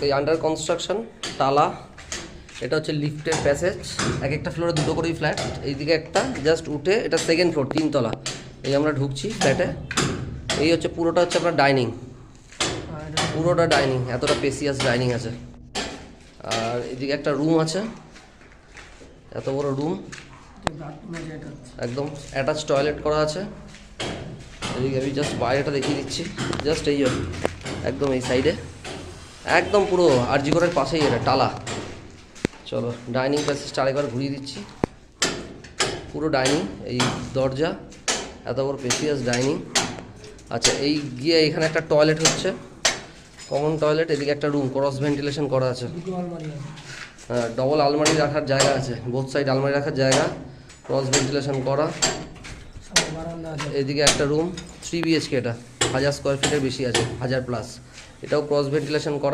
এই under construction টালা, এটা হচ্ছে লিফটের প্যাসেজ, এক একটা ফ্লোরে দুটো করেই ফ্ল্যাট, এইদিকে একটা জাস্ট উঠে, এটা সেকেন্ড ফ্লোর 3 তলা। এই আমরা ঢুকছি ফ্ল্যাটে, এই হচ্ছে পুরোটা হচ্ছে আপনার ডাইনিং, পুরোটা ডাইনিং, এতটা স্পেসিয়াস ডাইনিং আছে। আর এদিকে একটা রুম আছে, এত বড় রুম, একদম অ্যাটাচ টয়লেট করা আছে। এদিকে আমি জাস্ট বাইরেটা দেখিয়ে দিচ্ছি, জাস্ট এই একদম এই সাইডে, একদম পুরো আরজি ঘরের পাশেই এটা টালা। চলো ডাইনিং প্যাসেজটা আরেকবার ঘুরিয়ে দিচ্ছি, পুরো ডাইনিং, এই দরজা, এত বড় স্পেসিয়াস ডাইনিং। আচ্ছা, এই গিয়ে এখানে একটা টয়লেট হচ্ছে, কমন টয়লেট, এদিকে একটা রুম ক্রস ভেন্টিলেশন করা আছে, হ্যাঁ ডবল আলমারি রাখার জায়গা আছে, বোথ সাইড আলমারি রাখার জায়গা, ক্রস ভেন্টিলেশন করা। এদিকে একটা রুম 3 BHK, এটা 1000 স্কোয়ার ফিটের বেশি আছে, 1000+, এটাও ক্রস ভেন্টিলেশন করা।